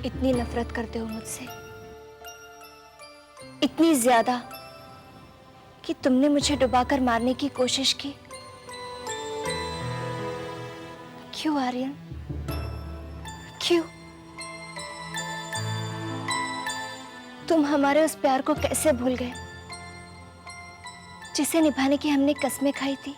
इतनी नफरत करते हो मुझसे, इतनी ज्यादा कि तुमने मुझे डुबाकर मारने की कोशिश की। क्यों आर्यन, क्यों? तुम हमारे उस प्यार को कैसे भूल गए जिसे निभाने की हमने कस्में खाई थी?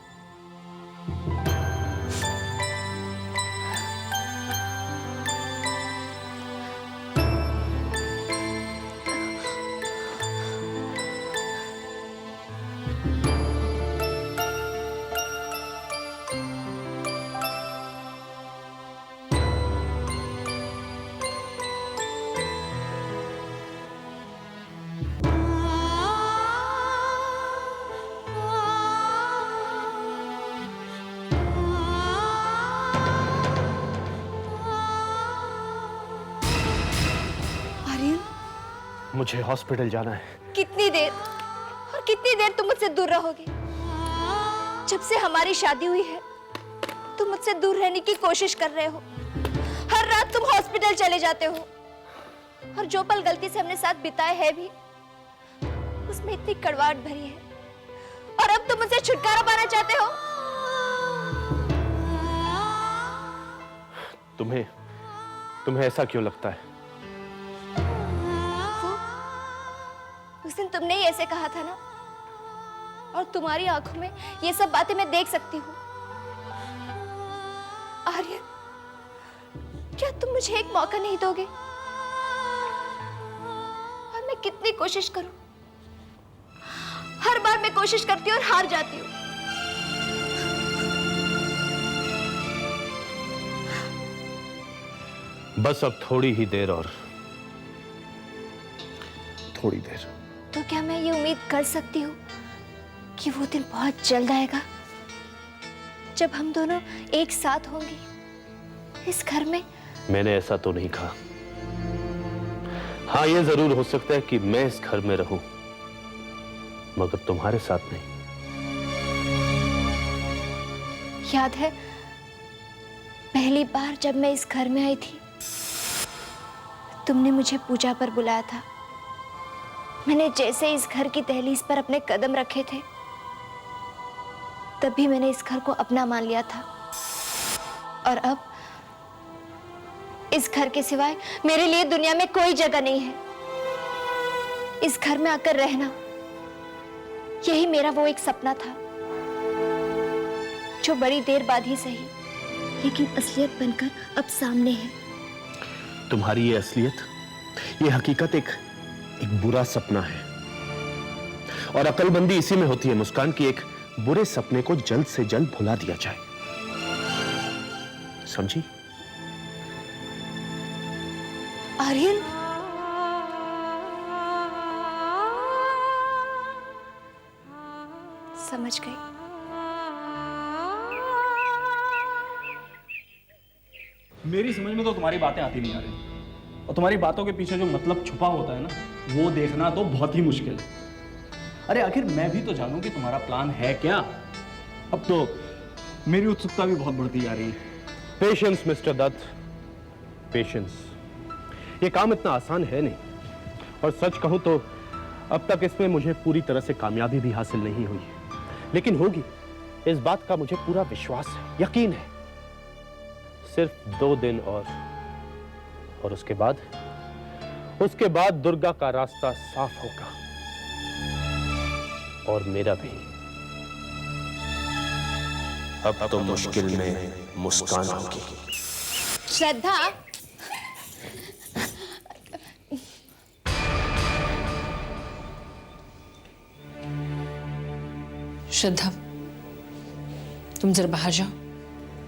मुझे हॉस्पिटल जाना है। कितनी देर और कितनी देर तुम मुझसे दूर रहोगे? जब से हमारी शादी हुई है तुम मुझसे दूर रहने की कोशिश कर रहे हो। हर रात तुम हॉस्पिटल चले जाते हो और जो पल गलती से हमने साथ बिताए हैं भी उसमें इतनी कड़वाहट भरी है। और अब तुम मुझसे छुटकारा पाना चाहते हो। तुम्हें ऐसा क्यों लगता है? उस दिन तुमने ही ऐसे कहा था ना, और तुम्हारी आंखों में ये सब बातें मैं देख सकती हूँ। आर्यन, क्या तुम मुझे एक मौका नहीं दोगे? और मैं कितनी कोशिश करूं, हर बार मैं कोशिश करती हूँ और हार जाती हूँ। बस अब थोड़ी ही देर और, थोड़ी देर। तो क्या मैं ये उम्मीद कर सकती हूँ कि वो दिन बहुत जल्द आएगा जब हम दोनों एक साथ होंगे इस घर में? मैंने ऐसा तो नहीं कहा। हाँ, ये जरूर हो सकता है कि मैं इस घर में रहूं, मगर तुम्हारे साथ नहीं। याद है पहली बार जब मैं इस घर में आई थी, तुमने मुझे पूजा पर बुलाया था। मैंने जैसे इस घर की दहलीज पर अपने कदम रखे थे तभी मैंने इस घर को अपना मान लिया था। और अब इस घर के सिवाय मेरे लिए दुनिया में कोई जगह नहीं है। इस घर में आकर रहना, यही मेरा वो एक सपना था जो बड़ी देर बाद ही सही लेकिन असलियत बनकर अब सामने है। तुम्हारी ये असलियत, ये हकीकत एक बुरा सपना है। और अकलमंदी इसी में होती है मुस्कान, की एक बुरे सपने को जल्द से जल्द भुला दिया जाए। समझी? आर्यन, समझ गई। मेरी समझ में तो तुम्हारी बातें आती नहीं आ रही, और तुम्हारी बातों के पीछे जो मतलब छुपा होता है ना, वो देखना तो बहुत ही मुश्किल है। अरे आखिर मैं भी तो जानूं कि तुम्हारा प्लान है क्या। अब तो मेरी उत्सुकता भी बहुत बढ़ती जा रही है। Patience mister Dutt, patience. ये काम इतना आसान है नहीं, और सच कहूं तो अब तक इसमें मुझे पूरी तरह से कामयाबी भी हासिल नहीं हुई, लेकिन होगी, इस बात का मुझे पूरा विश्वास है, यकीन है। सिर्फ 2 दिन और उसके बाद दुर्गा का रास्ता साफ होगा, और मेरा भी। अब तो मुश्किल में मुस्कान होगी। श्रद्धा, श्रद्धा, तुम जरा बाहर जाओ,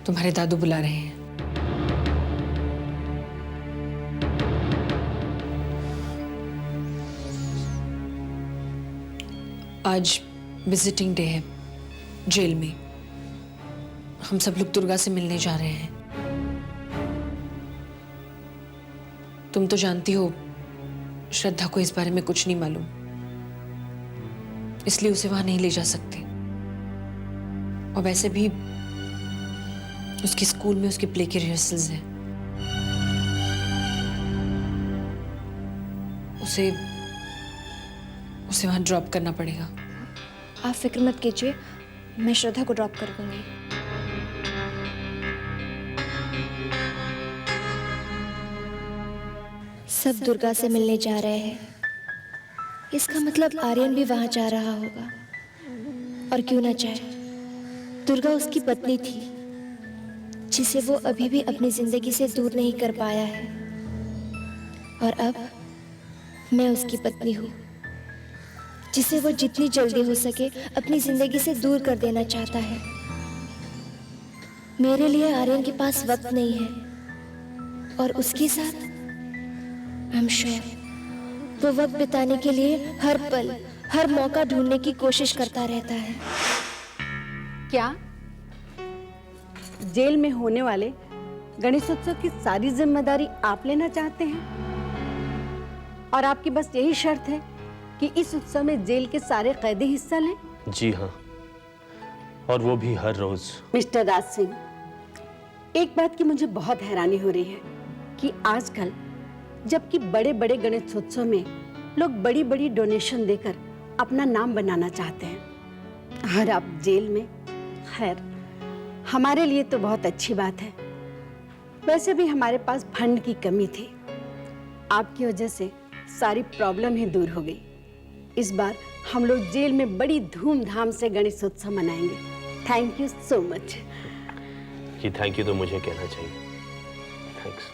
तुम्हारे दादू बुला रहे हैं। आज विजिटिंग डे है जेल में। हम सब लोग दुर्गा से मिलने जा रहे हैं। तुम तो जानती हो श्रद्धा को इस बारे में कुछ नहीं मालूम, इसलिए उसे वहां नहीं ले जा सकते। और वैसे भी उसके स्कूल में उसके प्ले के रिहर्सल्स हैं। उसे वहां ड्रॉप करना पड़ेगा। आप फिक्र मत कीजिए, मैं श्रद्धा को ड्रॉप कर दूंगी। सब दुर्गा से मिलने जा रहे हैं, इसका मतलब आर्यन भी वहां जा रहा होगा। और क्यों ना जाए, दुर्गा उसकी पत्नी थी जिसे वो अभी भी अपनी जिंदगी से दूर नहीं कर पाया है। और अब मैं उसकी पत्नी हूँ जिसे वो जितनी जल्दी हो सके अपनी जिंदगी से दूर कर देना चाहता है। मेरे लिए आर्यन के पास वक्त नहीं है और उसके साथ आई एम श्योर वो वक्त बिताने के लिए हर पल हर मौका ढूंढने की कोशिश करता रहता है। क्या जेल में होने वाले गणेशोत्सव की सारी जिम्मेदारी आप लेना चाहते हैं? और आपकी बस यही शर्त है कि इस उत्सव में जेल के सारे कैदी हिस्सा लें? जी हाँ, और वो भी हर रोज। मिस्टर राज सिंह, एक बात की मुझे बहुत हैरानी हो रही है कि आजकल जबकि बड़े बड़े गणेशोत्सव में लोग बड़ी बड़ी डोनेशन देकर अपना नाम बनाना चाहते हैं, और आप जेल में। खैर, हमारे लिए तो बहुत अच्छी बात है। वैसे भी हमारे पास फंड की कमी थी, आपकी वजह से सारी प्रॉब्लम ही दूर हो गई। इस बार हम लोग जेल में बड़ी धूमधाम से गणेशोत्सव मनाएंगे। Thank you so much. कि थैंक यू तो मुझे कहना चाहिए। थैंक्स।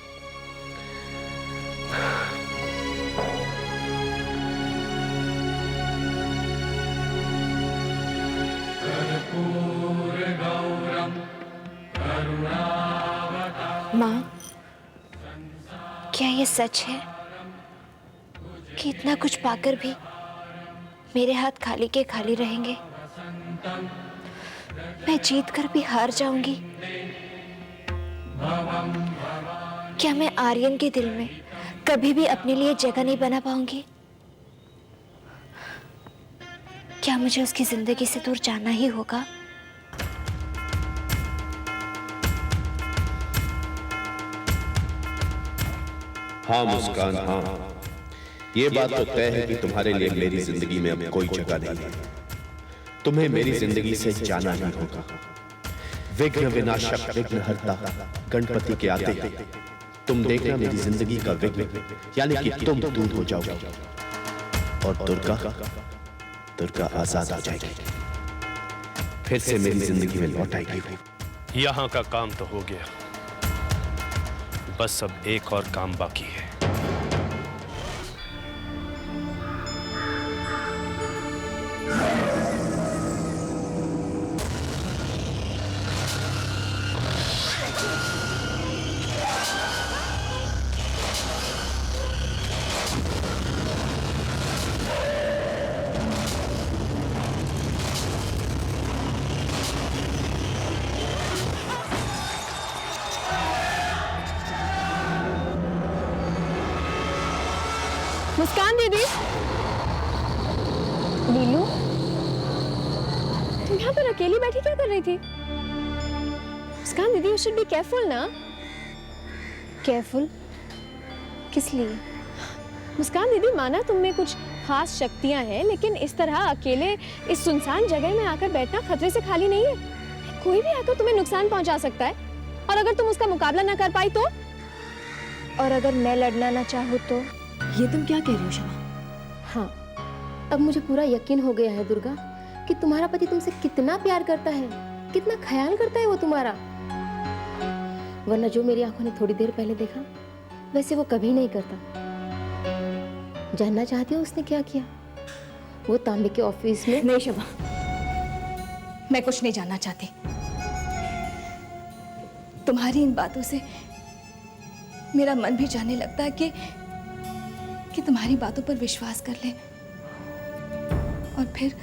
माँ, क्या ये सच है कि इतना कुछ पाकर भी मेरे हाथ खाली के खाली रहेंगे? मैं जीत कर भी हार जाऊंगी? क्या मैं आर्यन के दिल में कभी भी अपने लिए जगह नहीं बना पाऊंगी? क्या मुझे उसकी जिंदगी से दूर जाना ही होगा? हाँ मुस्कान, हाँ, ये बात तो तय है कि तुम्हारे लिए मेरी जिंदगी में अब कोई जगह नहीं है। तुम्हें मेरी जिंदगी से जाना ही होगा। विघ्न विनाशक विघ्नहर्ता गणपति के आते ही तुम देखना मेरी जिंदगी का विघ्न यानी कि तुम दूर हो जाओगे और दुर्गा आजाद हो जाएगी, फिर से मेरी जिंदगी में लौट आएगी। यहाँ का काम तो हो गया, बस अब एक और काम बाकी है। मुस्कान दीदी, नीलू, तुम यहाँ पर अकेली बैठी क्या कर रही थी? मुस्कान दीदी, यू शुड बी केयरफुल ना। केयरफुल? किस लिए? मुस्कान दीदी, माना तुम में कुछ खास शक्तियां हैं, लेकिन इस तरह अकेले इस सुनसान जगह में आकर बैठना खतरे से खाली नहीं है। कोई भी आकर तुम्हें नुकसान पहुंचा सकता है, और अगर तुम उसका मुकाबला ना कर पाई तो? और अगर मैं लड़ना ना चाहूँ तो? ये तुम क्या कह रही हो शमा? हाँ, अब मुझे पूरा यकीन हो गया है दुर्गा कि तुम्हारा पति तुमसे कितना प्यार करता है, कितना ख्याल करता है वो तुम्हारा। वरना जो मेरी आंखों ने थोड़ी देर पहले देखा, वैसे वो कभी नहीं करता। जानना चाहती हो उसने क्या किया? वो तांबे के ऑफिस में। नहीं शमा, मैं कुछ नहीं जानना चाहती। तुम्हारी इन बातों से मेरा मन भी जाने लगता है कि तुम्हारी बातों पर विश्वास कर ले, और फिर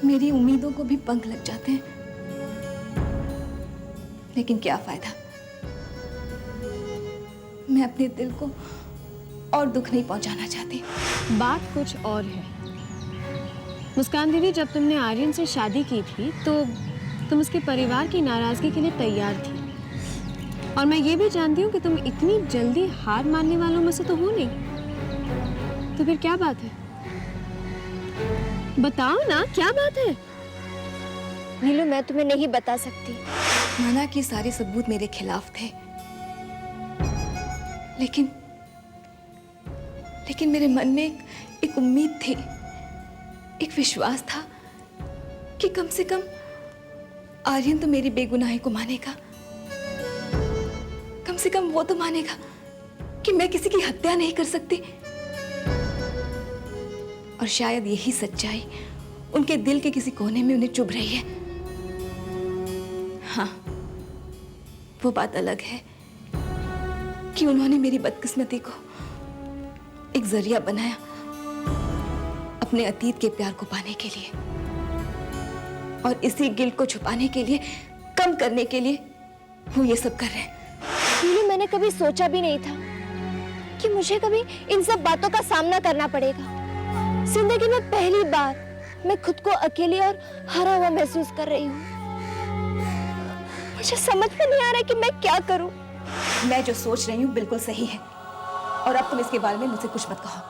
मेरी उम्मीदों को भी पंख लग जाते हैं। लेकिन क्या फायदा, मैं अपने दिल को और दुख नहीं पहुंचाना चाहती। बात कुछ और है मुस्कान दीदी। जब तुमने आर्यन से शादी की थी तो तुम उसके परिवार की नाराजगी के लिए तैयार थी, और मैं ये भी जानती हूँ कि तुम इतनी जल्दी हार मानने वालों में से तो हो नहीं। तो फिर क्या बात है? बताओ ना, क्या बात है? नीलू, मैं तुम्हें नहीं बता सकती। माना कि सारे सबूत मेरे खिलाफ थे, लेकिन मेरे मन में एक उम्मीद थी, एक विश्वास था कि कम से कम आर्यन तो मेरी बेगुनाही को मानेगा। कम से कम वो तो मानेगा कि मैं किसी की हत्या नहीं कर सकती। और शायद यही सच्चाई उनके दिल के किसी कोने में उन्हें चुभ रही है। हाँ, वो बात अलग है कि उन्होंने मेरी बदकिस्मती को एक जरिया बनाया अपने अतीत के प्यार को पाने के लिए, और इसी गिल्ट को छुपाने के लिए, कम करने के लिए वो ये सब कर रहे हैं। नीलू, मैंने कभी सोचा भी नहीं था कि मुझे कभी इन सब बातों का सामना करना पड़ेगा। जिंदगी में पहली बार मैं खुद को अकेली और हारा हुआ महसूस कर रही हूँ। मुझे समझ में नहीं आ रहा कि मैं क्या करूँ। मैं जो सोच रही हूँ बिल्कुल सही है, और अब तुम इसके बारे में मुझसे कुछ मत कहो।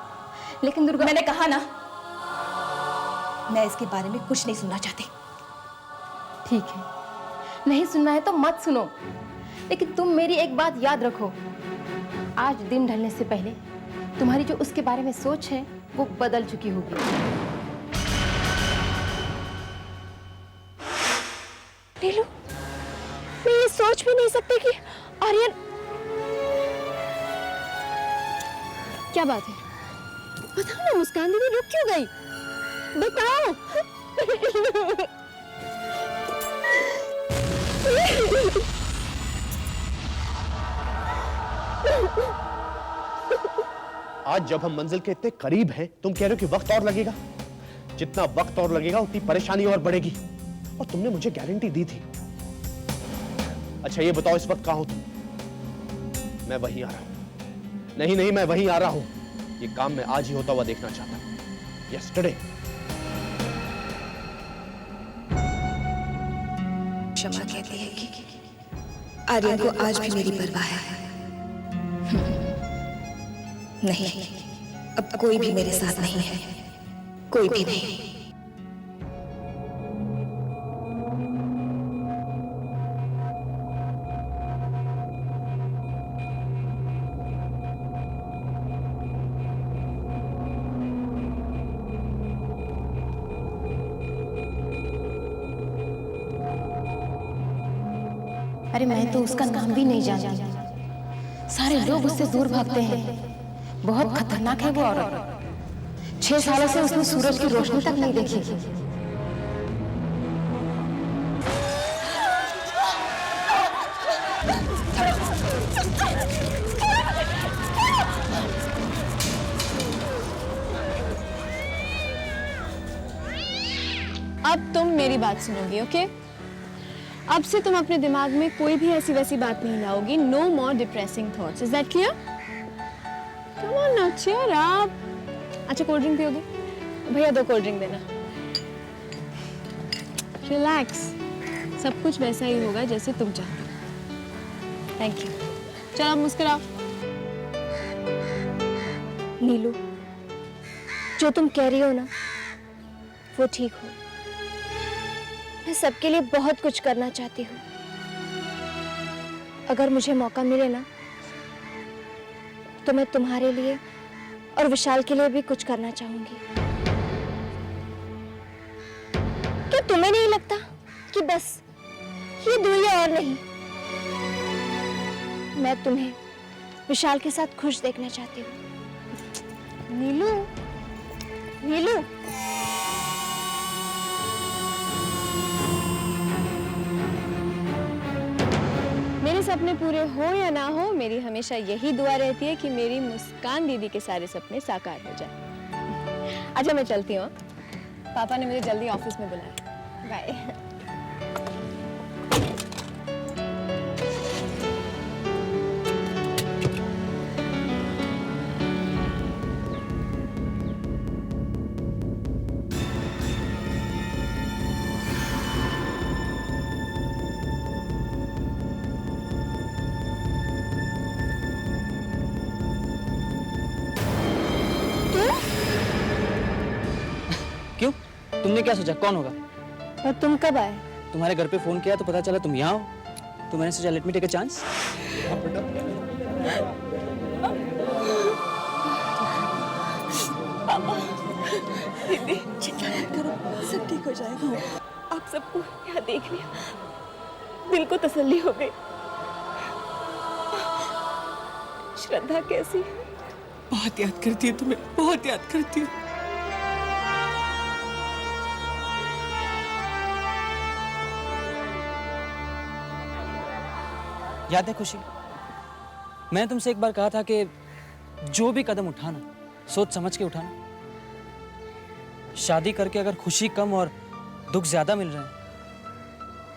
लेकिन दुर्गा, मैंने कहा ना, मैं इसके बारे में कुछ नहीं सुनना चाहती। ठीक है, नहीं सुनना है तो मत सुनो, लेकिन तुम मेरी एक बात याद रखो, आज दिन ढलने से पहले तुम्हारी जो उसके बारे में सोच है वो बदल चुकी होगी। नीलू, मैं ये सोच भी नहीं सकती कि आर्यन। क्या बात है? बताओ ना मुस्कान दीदी, रुक क्यों गई? बताओ। आज जब हम मंजिल के इतने करीब हैं, तुम कह रहे हो कि वक्त और लगेगा। जितना वक्त और लगेगा उतनी परेशानी और बढ़ेगी, और तुमने मुझे गारंटी दी थी। अच्छा ये बताओ, इस वक्त कहां हो तुम? मैं वहीं आ रहा हूं। नहीं, मैं वहीं आ रहा हूं। ये काम मैं आज ही होता हुआ देखना चाहता हूं। यस्टरडे। क्षमा कहती है कि आर्यन को आज भी मेरी परवाह है। नहीं, अब कोई भी मेरे साथ नहीं है, कोई भी नहीं। अरे मैं तो उसका नाम भी नहीं जानती। सारे लोग उससे दूर भागते हैं। बहुत खतरनाक है वो औरत। 6 सालों से उसने सूरज की रोशनी तक नहीं देखी। अब तुम मेरी बात सुनोगी, ओके? अब से तुम अपने दिमाग में कोई भी ऐसी वैसी बात नहीं लाओगी। No more depressing thoughts. Is that clear? Come on now, cheer up. अच्छा, कोल्ड ड्रिंक पियोगे? भैया 2 कोल्ड ड्रिंक देना। रिलैक्स, सब कुछ वैसा ही होगा जैसे तुम चाहते हो। Thank you. चलो अब मुस्कुराओ। नीलू, जो तुम कह रही हो ना, वो ठीक हो। मैं सबके लिए बहुत कुछ करना चाहती हूँ। अगर मुझे मौका मिले ना, तो मैं तुम्हारे लिए और विशाल के लिए भी कुछ करना चाहूंगी। क्या तुम्हें नहीं लगता कि बस ये 2 या और नहीं, मैं तुम्हें विशाल के साथ खुश देखना चाहती हूँ। नीलू, नीलू। मेरे सपने पूरे हो या ना हो, मेरी हमेशा यही दुआ रहती है कि मेरी मुस्कान दीदी के सारे सपने साकार हो जाए। अच्छा मैं चलती हूँ, पापा ने मुझे जल्दी ऑफिस में बुलाया। बाय। तुम तुमने क्या सोचा कौन होगा? और तुम कब आए? तुम्हारे घर पे फोन किया तो पता चला तुम यहाँ हो, तो मैंने सोचा let me take a chance. दीदी चिंता मत करो, सब ठीक हो जाएगा। आप सबको यहाँ देख लिया, दिल को तसल्ली हो गई। श्रद्धा कैसी है? बहुत याद करती है तुम्हें, बहुत याद करती है। याद है खुशी, मैंने तुमसे एक बार कहा था कि जो भी कदम उठाना सोच समझ के उठाना। शादी करके अगर खुशी कम और दुख ज्यादा मिल रहे हैं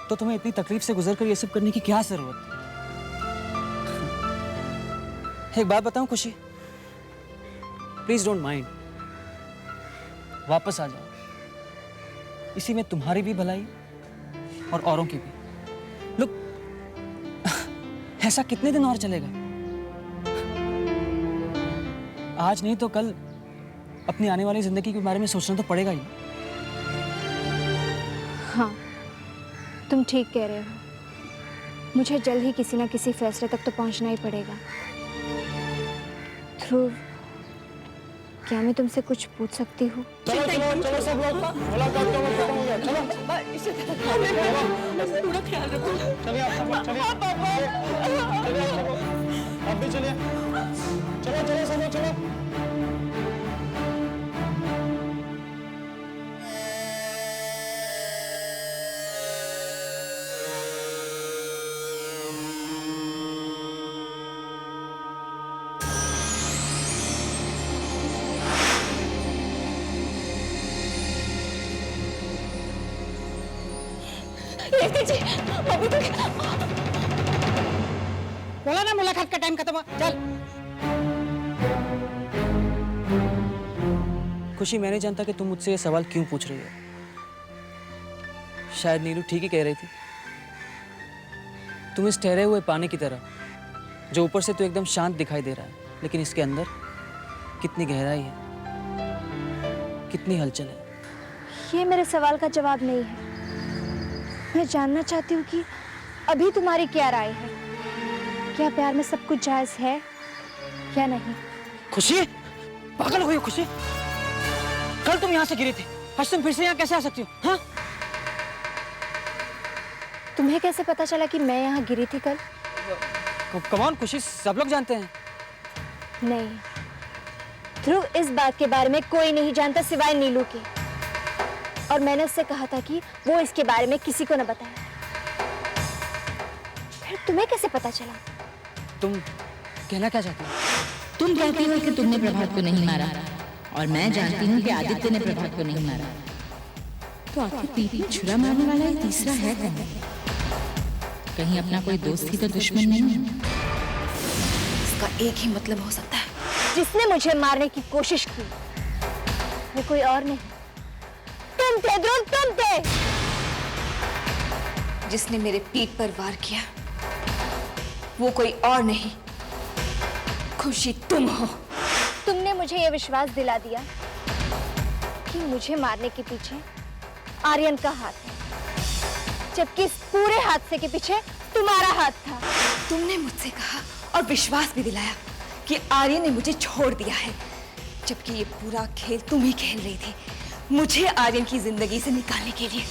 तो तुम्हें इतनी तकलीफ से गुजर कर ये सब करने की क्या जरूरत है? एक बात बताऊं खुशी, प्लीज डोंट माइंड, वापस आ जाओ। इसी में तुम्हारी भी भलाई और औरों की भी। लुक, ऐसा कितने दिन और चलेगा? आज नहीं तो कल अपनी आने वाली जिंदगी के बारे में सोचना तो पड़ेगा ही। हाँ, तुम ठीक कह रहे हो। मुझे जल्द ही किसी ना किसी फैसले तक तो पहुंचना ही पड़ेगा। ध्रुव, क्या मैं तुमसे कुछ पूछ सकती हूँ? चलो चलो चलो सब लोग, मुलाकात का वक्त खत्म हो गया। चलो थोड़ा ख्याल रखो। चलिए आप सब लोग, चलिए चलिए आप लोग, आप भी चलिए। चलो चलो सब लोग चलो। अभी तक बोला ना मुलाकात का टाइम खत्म हो, चल। खुशी, मैं नहीं जानता कि तुम मुझसे ये सवाल क्यों पूछ रही हो। शायद नीलू ठीक ही कह रही थी। तुम इस ठहरे हुए पानी की तरह, जो ऊपर से तो एकदम शांत दिखाई दे रहा है, लेकिन इसके अंदर कितनी गहराई है, कितनी हलचल है। ये मेरे सवाल का जवाब नहीं है। मैं जानना चाहती हूँ कि अभी तुम्हारी क्या राय है? क्या प्यार में सब कुछ जायज है या नहीं? खुशी, पागल हो गई हो खुशी? कल तुम यहाँ से गिरी थी, आज तुम फिर से यहाँ कैसे आ सकती हो? हाँ? तुम्हें कैसे पता चला कि मैं यहाँ गिरी थी कल? कम ऑन खुशी, सब लोग जानते हैं। नहीं ध्रुव, इस बात के बारे में कोई नहीं जानता सिवाय नीलू के। और मैंने उससे कहा था कि वो इसके बारे में किसी को न बताए। फिर तुम्हें कैसे पता चला? तुम कहना क्या चाहती हो? तुम कहती हो कि तुमने प्रभात को नहीं मारा और मैं जानती हूँ कि आदित्य ने प्रभात को नहीं मारा। तो आखिर पीठ में छुरा मारने वाला ये तीसरा है कौन? कहीं अपना कोई दोस्त ही तो दुश्मन नहीं है? इसका एक ही मतलब हो सकता है, जिसने मुझे मारने की कोशिश की वो कोई और नहीं, तुम थे ध्रुव, तुम थे। जिसने मेरे पीठ पर वार किया वो कोई और नहीं, खुशी तुम हो। तुमने मुझे यह विश्वास दिला दिया कि मुझे मारने के पीछे आर्यन का हाथ है, जबकि इस पूरे हादसे के पीछे तुम्हारा हाथ था। तुमने मुझसे कहा और विश्वास भी दिलाया कि आर्यन ने मुझे छोड़ दिया है, जबकि ये पूरा खेल तुम ही खेल रही थी, मुझे आर्यन की जिंदगी से निकालने के लिए।